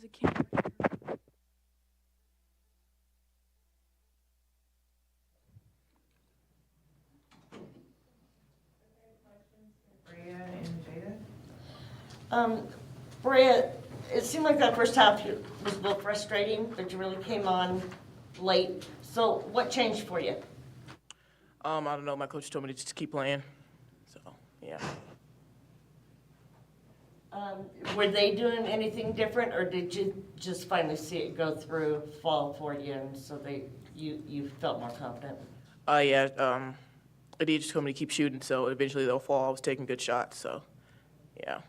There's a camera. Bria and Jada? Um, Bria, it seemed like that first half was a little frustrating, but you really came on late. So what changed for you? I don't know. My coach told me to just keep playing. So, yeah. Were they doing anything different, or did you just finally see it go through, fall for you, and so you felt more confident? Yeah. Adia just told me to keep shooting, so eventually they'll fall. I was taking good shots, so, yeah.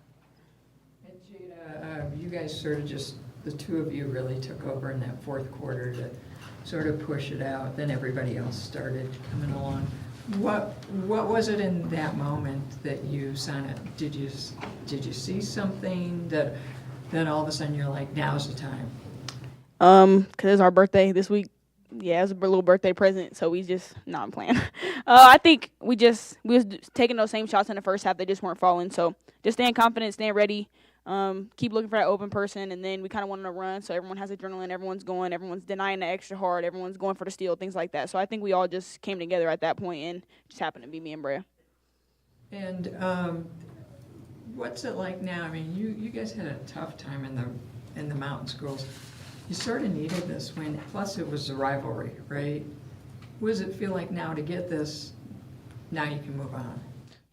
And Jada, you guys sort of just, the two of you really took over in that fourth quarter to sort of push it out. Then everybody else started coming along. What was it in that moment that you did you see something that then all of a sudden you're like, now's the time? Because it's our birthday this week. Yeah, it's a little birthday present, so I'm playing. I think we was taking those same shots in the first half. They just weren't falling. So just staying confident, staying ready, keep looking for that open person, and then we kind of went on a run. So everyone has adrenaline, everyone's going, everyone's denying the extra hard, everyone's going for the steal, things like that. So I think we all just came together at that point and just happened to be me and Brea. And what's it like now? I mean, you guys had a tough time in the mountain schools. You sort of needed this win. Plus, it was a rivalry, right? What does it feel like now to get this? Now you can move on.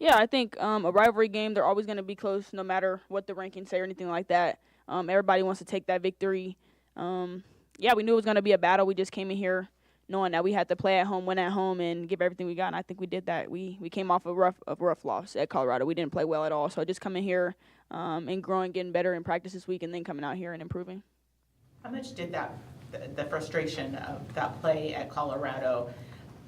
Yeah, I think a rivalry game, they're always going to be close no matter what the rankings say or anything like that. Everybody wants to take that victory. Yeah, we knew it was going to be a battle. We just came in here knowing that we had to play at home, win at home, and give everything we got, and I think we did that. We came off a rough loss at Colorado. We didn't play well at all, so just coming here and growing, getting better in practice this week, and then coming out here and improving. How much did the frustration of that play at Colorado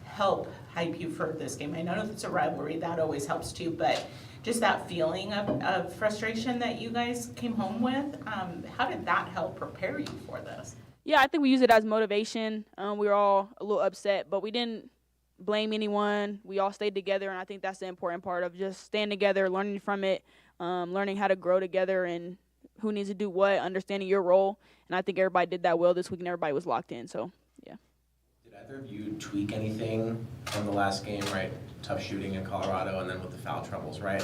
help hype you for this game? I know it's a rivalry, that always helps too, but just that feeling of frustration that you guys came home with, how did that help prepare you for this? Yeah, I think we used it as motivation. We were all a little upset, but we didn't blame anyone. We all stayed together, and I think that's the important part of just staying together, learning from it, learning how to grow together and who needs to do what, understanding your role. And I think everybody did that well this week, and everybody was locked in. So, yeah. Did either of you tweak anything from the last game, right? Tough shooting in Colorado and then with the foul troubles, right?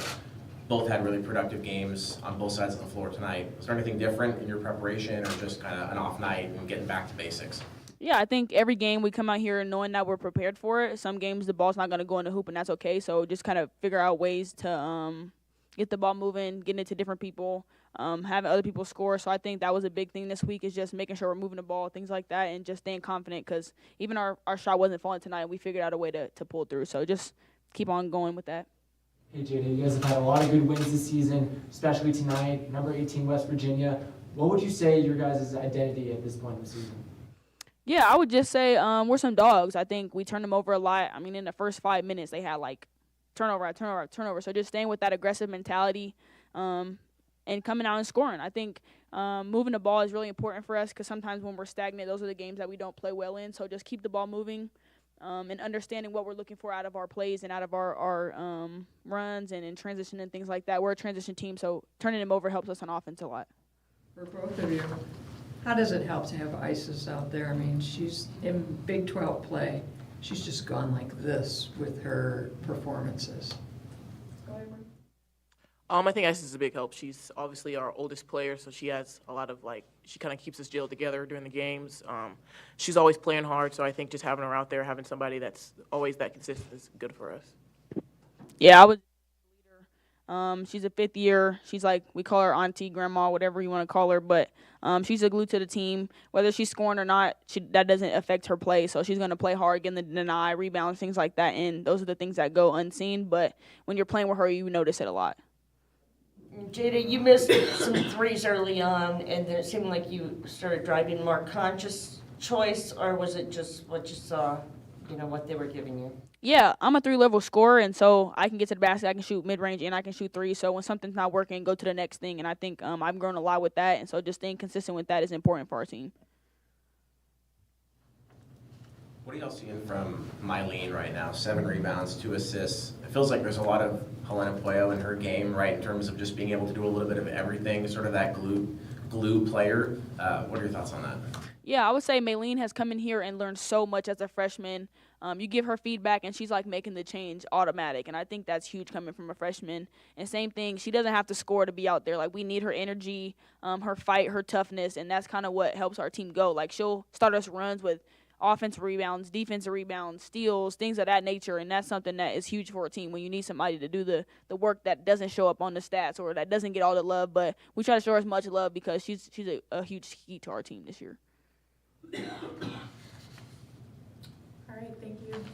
Both had really productive games on both sides of the floor tonight. Was there anything different in your preparation or just kind of an off night and getting back to basics? Yeah, I think every game we come out here knowing that we're prepared for it. Some games the ball's not going to go in the hoop, and that's okay. So just kind of figure out ways to get the ball moving, getting it to different people, having other people score. So I think that was a big thing this week is just making sure we're moving the ball, things like that, and just staying confident because even our shot wasn't falling tonight. We figured out a way to pull through. So just keep on going with that. Hey Jada, you guys have had a lot of good wins this season, especially tonight, number 18 West Virginia. What would you say your guys' identity at this point in the season? Yeah, I would just say we're some dogs. I think we turned them over a lot. I mean, in the first 5 minutes, they had like turnover. So just staying with that aggressive mentality and coming out and scoring. I think moving the ball is really important for us because sometimes when we're stagnant, those are the games that we don't play well in. So just keep the ball moving and understanding what we're looking for out of our plays and out of our runs and in transition and things like that. We're a transition team, so turning them over helps us on offense a lot. For both of you, how does it help to have Isis out there? I mean, she's in Big 12 play. She's just gone like this with her performances. I think Isis is a big help. She's obviously our oldest player, so she has a lot of, she kind of keeps us gelled together during the games. She's always playing hard, so I think just having her out there, having somebody that's always that consistent is good for us. Yeah, I was a leader. She's a fifth year. She's like, we call her auntie, grandma, whatever you want to call her, but she's a glue to the team. Whether she's scoring or not, that doesn't affect her play. So she's going to play hard, get in the deny, rebounds, things like that, and those are the things that go unseen. But when you're playing with her, you notice it a lot. Jada, you missed some threes early on, and it seemed like you started driving more conscious choice, or was it just what you saw, what they were giving you? Yeah, I'm a 3-level scorer, and so I can get to the basket, I can shoot mid-range, and I can shoot three. So when something's not working, go to the next thing, and I think I've grown a lot with that, and so just staying consistent with that is important for our team. What are y'all seeing from Mylene right now? 7 rebounds, 2 assists. It feels like there's a lot of Helena Pueyo in her game, right, in terms of just being able to do a little bit of everything, sort of that glue glue player. What are your thoughts on that? Yeah, I would say Maylene has come in here and learned so much as a freshman. You give her feedback, and she's like making the change automatic, and I think that's huge coming from a freshman. And same thing, she doesn't have to score to be out there. Like, we need her energy, her fight, her toughness, and that's kind of what helps our team go. Like, she'll start us runs with offensive rebounds, defensive rebounds, steals, things of that nature, and that's something that is huge for a team when you need somebody to do the work that doesn't show up on the stats or that doesn't get all the love. But we try to show her as much love because she's a huge key to our team this year. All right, thank you.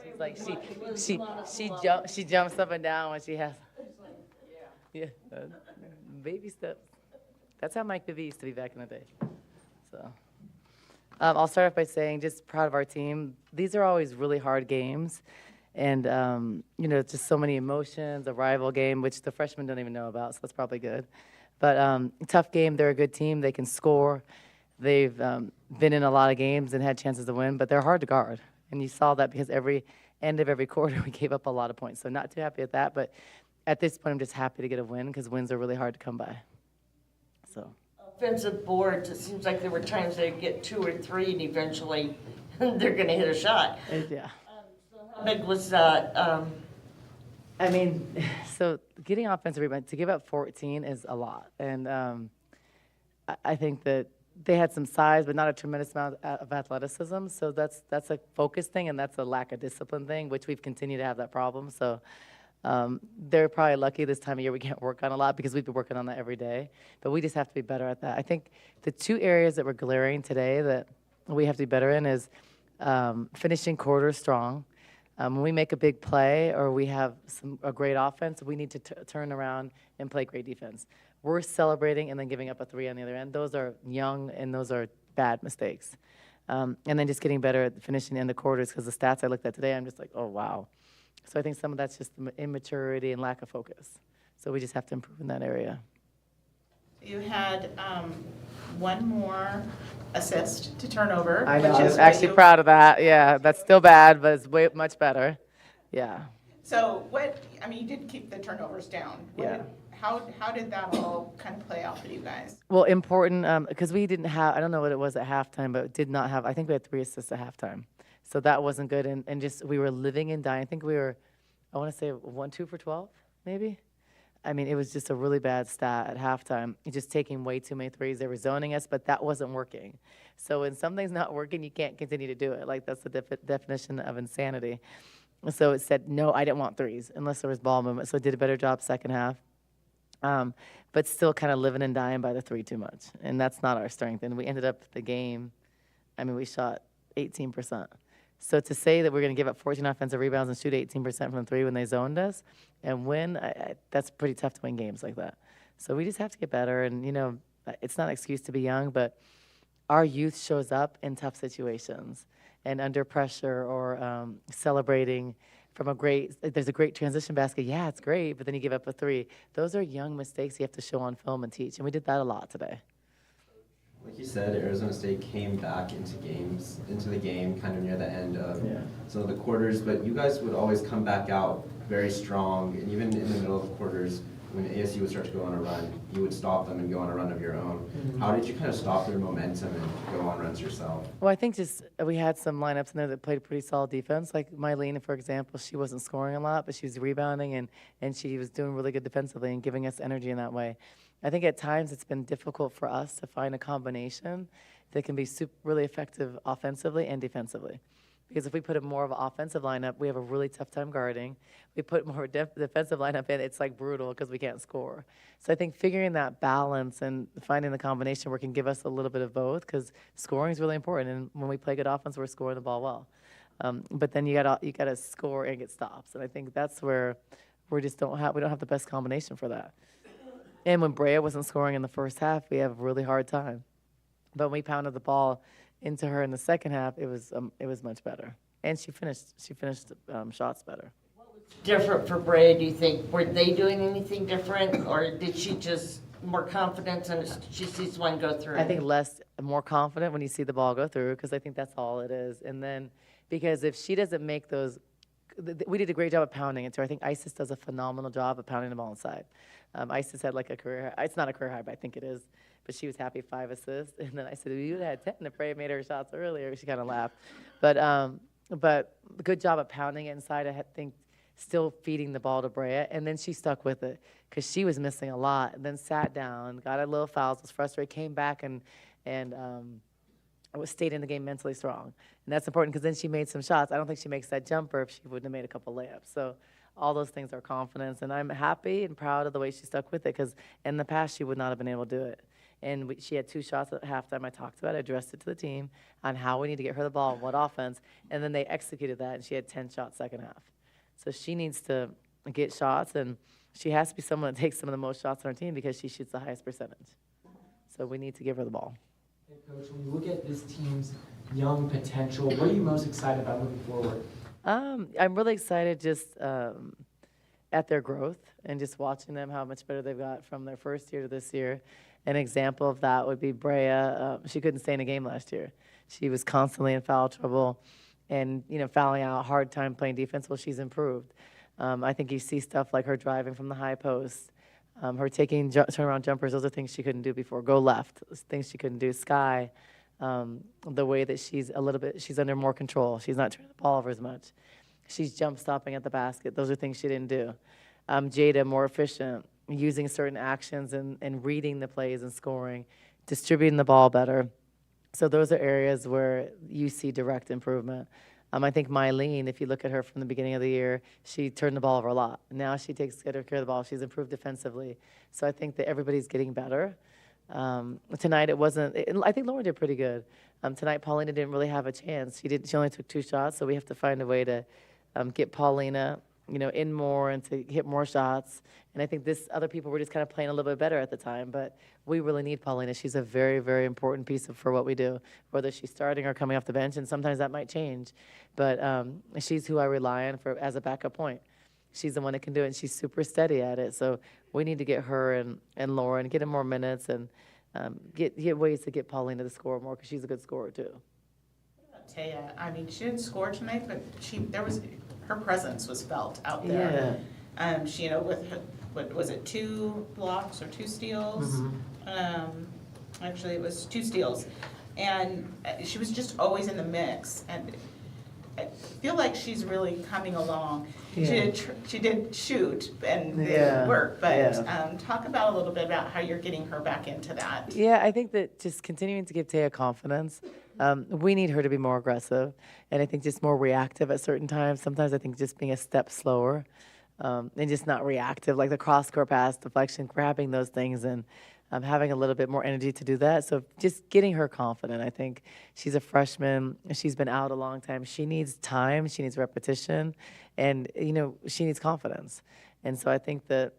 She's like she jumps up and down when she has yeah baby steps. That's how Mike Bibby used to be back in the day. So I'll start off by saying just proud of our team. These are always really hard games, and just so many emotions. A rival game, which the freshmen don't even know about, so that's probably good. But tough game. They're a good team. They can score. They've been in a lot of games and had chances to win, but they're hard to guard. And you saw that because every end of every quarter we gave up a lot of points. So not too happy with that, but at this point I'm just happy to get a win because wins are really hard to come by. So. Offensive boards, it seems like there were times they'd get 2 or 3 and eventually they're gonna hit a shot. Yeah. How big was that? I mean, so getting offensive rebound, to give up 14 is a lot. And I think that they had some size, but not a tremendous amount of athleticism. So that's a focus thing, and that's a lack of discipline thing, which we've continued to have that problem. So they're probably lucky this time of year we can't work on a lot because we've been working on that every day. But we just have to be better at that. I think the 2 areas that were glaring today that we have to be better in is finishing quarters strong. When we make a big play or we have a great offense, we need to turn around and play great defense. We're celebrating and then giving up a 3 on the other end. Those are young and those are bad mistakes. And then just getting better at finishing in the quarters because the stats I looked at today, I'm just like, oh, wow. So I think some of that's just immaturity and lack of focus. So we just have to improve in that area. You had 1 more assist to turnover. I know. which I is was what actually you- proud of that. Yeah, that's still bad, but it's way much better. Yeah. So you did keep the turnovers down. Yeah. How did that all kind of play out for you guys? Well, important because we didn't have, I don't know what it was at halftime, but did not have, I think we had 3 assists at halftime. So that wasn't good. And just we were living and dying. I think we were, I want to say 1-2 for 12, maybe. I mean, it was just a really bad stat at halftime. Just taking way too many threes. They were zoning us, but that wasn't working. So when something's not working, you can't continue to do it. Like, that's the definition of insanity. And so it said, no, I didn't want threes unless there was ball movement. So it did a better job second half. But still kind of living and dying by the 3 too much. And that's not our strength. And we ended up the game, I mean, we shot 18%. So to say that we're going to give up 14 offensive rebounds and shoot 18% from the 3 when they zoned us and win, that's pretty tough to win games like that. So we just have to get better. And, it's not an excuse to be young, but our youth shows up in tough situations and under pressure or celebrating from there's a great transition basket. Yeah, it's great, but then you give up a 3. Those are young mistakes you have to show on film and teach. And we did that a lot today. Like you said, Arizona State came back into the game kind of near the end of some of the quarters, but you guys would always come back out very strong, and even in the middle of the quarters, when ASU would start to go on a run, you would stop them and go on a run of your own. Mm-hmm. How did you kind of stop their momentum and go on runs yourself? Well, I think just we had some lineups in there that played pretty solid defense. Like Mylene, for example, she wasn't scoring a lot, but she was rebounding, and she was doing really good defensively and giving us energy in that way. I think at times it's been difficult for us to find a combination that can be really effective offensively and defensively. Because if we put a more of an offensive lineup, we have a really tough time guarding. We put more defensive lineup in, it's like brutal because we can't score. So I think figuring that balance and finding the combination where it can give us a little bit of both, because scoring is really important. And when we play good offense, we're scoring the ball well. But then you gotta score and get stops. And I think that's where we don't have the best combination for that. And when Brea wasn't scoring in the first half, we have a really hard time. But when we pounded the ball into her in the second half, it was much better. And she finished shots better. Different for Brea, do you think? Were they doing anything different, or did she just more confidence and she sees one go through? I think more confident when you see the ball go through, because I think that's all it is. And then, because if she doesn't make those, we did a great job of pounding it too. I think Isis does a phenomenal job of pounding the ball inside. Isis had like a career high. It's not a career high, but I think it is. But she was happy 5 assists. And then I said, well, you had 10 if Brea made her shots earlier. She kind of laughed. But good job of pounding it inside. I think still feeding the ball to Brea. And then she stuck with it because she was missing a lot. And then sat down, got a little fouls, was frustrated, came back and stayed in the game mentally strong. And that's important because then she made some shots. I don't think she makes that jumper if she wouldn't have made a couple layups. So all those things are confidence. And I'm happy and proud of the way she stuck with it because in the past she would not have been able to do it. And she had 2 shots at halftime. I talked about it, addressed it to the team on how we need to get her the ball, what offense. And then they executed that, and she had 10 shots second half. So she needs to get shots, and she has to be someone that takes some of the most shots on our team because she shoots the highest percentage. So we need to give her the ball. Hey, Coach, when you look at this team's young potential, what are you most excited about moving forward? I'm really excited just at their growth and just watching them, how much better they've got from their first year to this year. An example of that would be Brea. She couldn't stay in a game last year. She was constantly in foul trouble and, fouling out, hard time playing defense. Well, she's improved. I think you see stuff like her driving from the high post, her taking turnaround jumpers. Those are things she couldn't do before. Go left, things she couldn't do. Sky, the way that she's under more control. She's not turning the ball over as much. She's jump stopping at the basket. Those are things she didn't do. Jada, more efficient, using certain actions and reading the plays and scoring, distributing the ball better. So those are areas where you see direct improvement. I think Mylene, if you look at her from the beginning of the year, she turned the ball over a lot. Now she takes good care of the ball. She's improved defensively. So I think that everybody's getting better. Tonight I think Lauren did pretty good. Tonight Paulina didn't really have a chance. She only took 2 shots, so we have to find a way to get Paulina, in more and to hit more shots. And I think other people were just kind of playing a little bit better at the time, but we really need Paulina. She's a very, very important piece for what we do, whether she's starting or coming off the bench, and sometimes that might change. But she's who I rely on as a backup point. She's the one that can do it, and she's super steady at it. So we need to get her and Lauren, get them more minutes, and get ways to get Paulina to score more, because she's a good scorer too. Taya, I mean, she didn't score tonight, but her presence was felt out there. Yeah. She, with her, what was it, 2 blocks or 2 steals? Actually, it was 2 steals. And she was just always in the mix. And I feel like she's really coming along. Yeah. She did shoot and it Yeah. worked, but Yeah. talk about a little bit about how you're getting her back into that. Yeah, I think that just continuing to give Taya confidence. We need her to be more aggressive, and I think just more reactive at certain times. Sometimes I think just being a step slower and just not reactive, like the cross-court pass, deflection, grabbing those things, and having a little bit more energy to do that. So just getting her confident. I think she's a freshman. She's been out a long time. She needs time. She needs repetition, and she needs confidence. And so I think that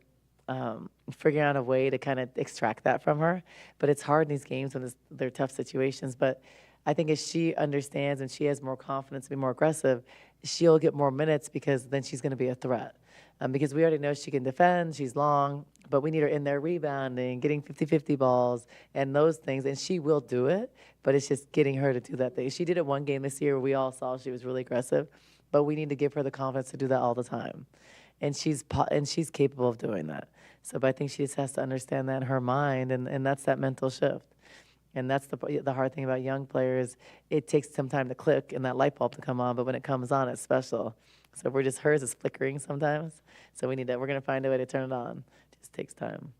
figuring out a way to kind of extract that from her, but it's hard in these games when they're tough situations. But I think as she understands and she has more confidence to be more aggressive, she'll get more minutes, because then she's going to be a threat. Because we already know she can defend, she's long, but we need her in there rebounding, getting 50-50 balls, and those things. And she will do it, but it's just getting her to do that thing. She did it one game this year where we all saw she was really aggressive, but we need to give her the confidence to do that all the time. And she's capable of doing that. So, but I think she just has to understand that in her mind, and that's that mental shift. And that's the hard thing about young players. It takes some time to click and that light bulb to come on, but when it comes on, it's special. So hers is flickering sometimes. So we're going to find a way to turn it on. It just takes time.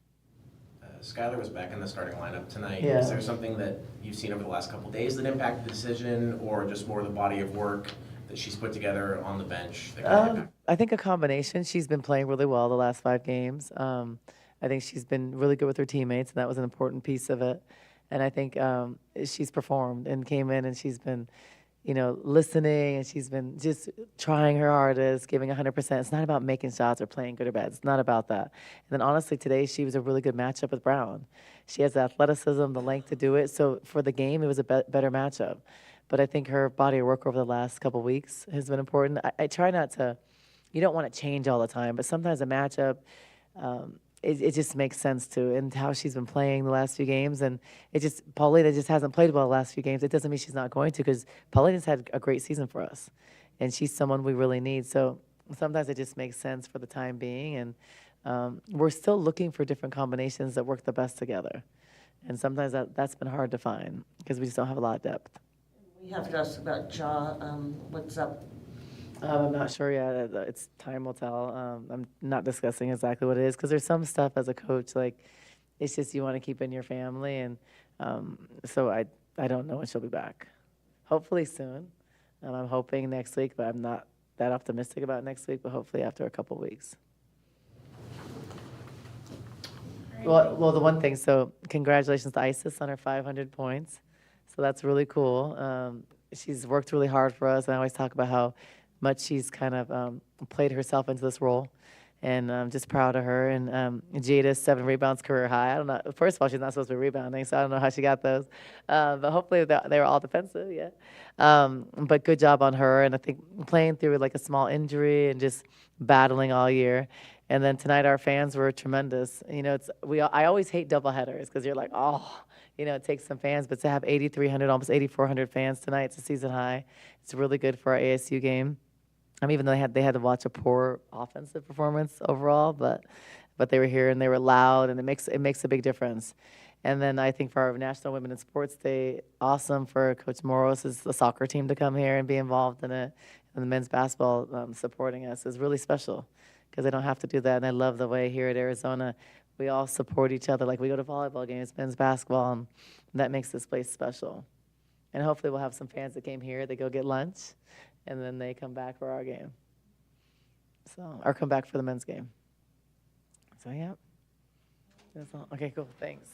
Skylar was back in the starting lineup tonight. Yeah. Is there something that you've seen over the last couple of days that impacted the decision, or just more the body of work that she's put together on the bench? I think a combination. She's been playing really well the last 5 games. I think she's been really good with her teammates, and that was an important piece of it. And I think she's performed and came in, and she's been, listening, and she's been just trying her hardest, giving 100%. It's not about making shots or playing good or bad. It's not about that. And then honestly, today she was a really good matchup with Brown. She has the athleticism, the length to do it. So for the game, it was a better matchup. But I think her body of work over the last couple of weeks has been important. I try not to, you don't want to change all the time, but sometimes a matchup, it just makes sense to, and how she's been playing the last few games. And Paulina just hasn't played well the last few games. It doesn't mean she's not going to, because Paulina's had a great season for us, and she's someone we really need. So sometimes it just makes sense for the time being, and we're still looking for different combinations that work the best together. And sometimes that's been hard to find, because we just don't have a lot of depth. We have to ask about Ja, what's up? I'm not sure yet. It's time will tell. I'm not discussing exactly what it is, because there's some stuff as a coach, like, it's just you want to keep in your family, and so I don't know when she'll be back. Hopefully soon. I'm hoping next week, but I'm not that optimistic about next week, but hopefully after a couple weeks. Well, the one thing, so congratulations to Isis on her 500 points. So that's really cool. She's worked really hard for us, and I always talk about how much she's kind of played herself into this role, and I'm just proud of her. And Jada's 7 rebounds, career high. I don't know. First of all, she's not supposed to be rebounding, so I don't know how she got those. But hopefully they were all defensive, yeah. But good job on her, and I think playing through like a small injury and just battling all year. And then tonight our fans were tremendous. You know, I always hate doubleheaders because you're like, oh, you know, it takes some fans, but to have 8,300, almost 8,400 fans tonight, it's a season high. It's really good for our ASU game. Even though they had to watch a poor offensive performance overall, but they were here and they were loud, and it makes a big difference. And then I think for our National Women in Sports Day, awesome for Coach Moros' the soccer team to come here and be involved in it, and the men's basketball supporting us is really special because they don't have to do that. And I love the way here at Arizona we all support each other. Like we go to volleyball games, men's basketball, and that makes this place special. And hopefully we'll have some fans that came here, they go get lunch, and then they come back for our game. So, or come back for the men's game. So yeah. That's all. Okay, cool. Thanks.